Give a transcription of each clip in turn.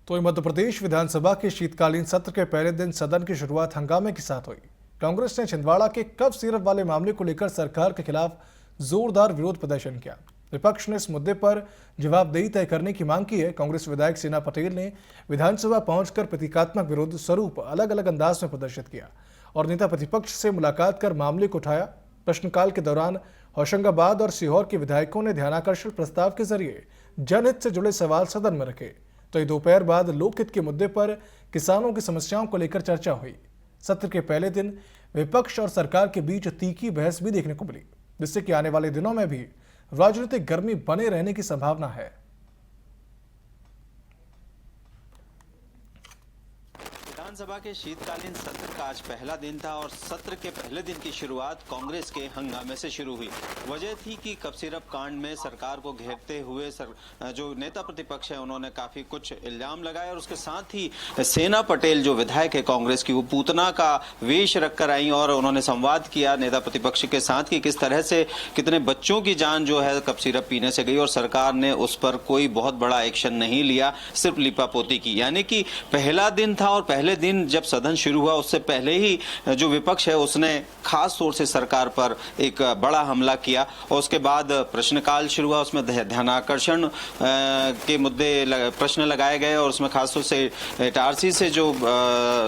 तो मध्य प्रदेश विधानसभा के शीतकालीन सत्र के पहले दिन सदन की शुरुआत हंगामे के साथ हुई। कांग्रेस ने छिंदवाड़ा के कफ सिरप वाले मामले को लेकर सरकार के खिलाफ जोरदार विरोध प्रदर्शन किया। विपक्ष ने इस मुद्दे पर जवाबदेही तय करने की मांग की है। कांग्रेस विधायक सेना पटेल ने विधानसभा पहुंचकर प्रतीकात्मक विरोध स्वरूप अलग अलग अंदाज में प्रदर्शित किया और नेता प्रतिपक्ष से मुलाकात कर मामले को उठाया। प्रश्नकाल के दौरान होशंगाबाद और सीहोर के विधायकों ने ध्यानाकर्षण प्रस्ताव के जरिए जनहित से जुड़े सवाल सदन में रखे। तो ये दोपहर बाद लोकहित के मुद्दे पर किसानों की समस्याओं को लेकर चर्चा हुई। सत्र के पहले दिन विपक्ष और सरकार के बीच तीखी बहस भी देखने को मिली, जिससे कि आने वाले दिनों में भी राजनीतिक गर्मी बने रहने की संभावना है। विधानसभा के शीतकालीन सत्र का आज पहला दिन था और सत्र के पहले दिन की शुरुआत कांग्रेस के हंगामे से शुरू हुई। वजह थी कि कफ सिरप कांड में सरकार को घेरते हुए जो नेता प्रतिपक्ष है उन्होंने काफी कुछ इल्जाम लगाए और उसके साथ ही सेना पटेल जो विधायक है कांग्रेस की, वो पूतना का वेश रखकर आई और उन्होंने संवाद किया नेता प्रतिपक्ष के साथ कि किस तरह से कितने बच्चों की जान जो है कफ सिरप पीने से गई और सरकार ने उस पर कोई बहुत बड़ा एक्शन नहीं लिया, सिर्फ लिपापोती की। यानी कि पहला दिन था और पहले दिन जब सदन शुरू हुआ उससे पहले ही जो विपक्ष है उसने खास तौर से सरकार पर एक बड़ा हमला किया और उसके बाद प्रश्नकाल शुरू हुआ। उसमें ध्यानाकर्षण के मुद्दे प्रश्न लगाए गए और उसमें खास तौर से इटारसी से जो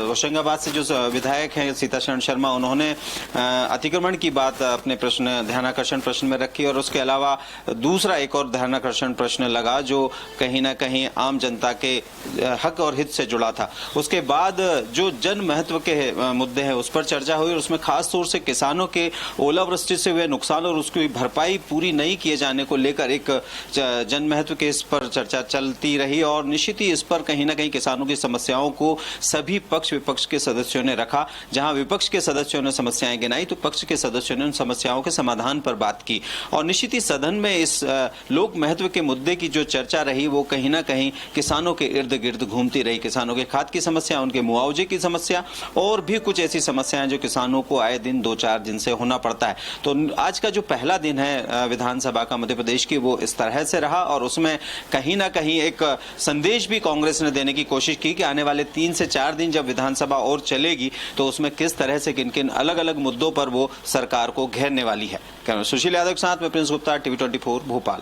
होशंगाबाद से जो विधायक हैं सीताशरण शर्मा, उन्होंने अतिक्रमण की बात अपने ध्यानाकर्षण प्रश्न में रखी और उसके अलावा दूसरा एक और ध्यानाकर्षण प्रश्न लगा जो कहीं ना कहीं आम जनता के हक और हित से जुड़ा था। उसके बाद जो जन महत्व के मुद्दे हैं उस पर चर्चा हुई और उसमें खास तौर से किसानों के ओलावृष्टि से हुए नुकसान और उसकी भरपाई पूरी नहीं किए जाने को लेकर एक जन महत्व के इस पर चर्चा चलती रही और निश्चित ही इस पर कहीं ना कहीं किसानों की समस्याओं को सभी पक्ष विपक्ष के सदस्यों ने रखा। जहां विपक्ष के सदस्यों ने समस्याएं गिनाई तो पक्ष के सदस्यों ने उन समस्याओं के समाधान पर बात की और निश्चित ही सदन में इस लोक महत्व के मुद्दे की जो चर्चा रही वो कहीं ना कहीं किसानों के इर्द गिर्द घूमती रही। किसानों के खाद की समस्या, उनके मुआवजे की समस्या और भी कुछ ऐसी समस्याएं जो किसानों को आए दिन 2-4 दिन से होना पड़ता है। तो आज का जो पहला दिन है विधानसभा का मध्य प्रदेश की वो इस तरह से रहा और उसमें कहीं ना कहीं एक संदेश भी कांग्रेस ने देने की कोशिश की कि आने वाले 3 से 4 दिन जब विधानसभा और चलेगी तो उसमें किस तरह से किन किन अलग अलग मुद्दों पर वो सरकार को घेरने वाली है। सुशील यादव के साथ में प्रिंस गुप्ता, TV 24 भोपाल।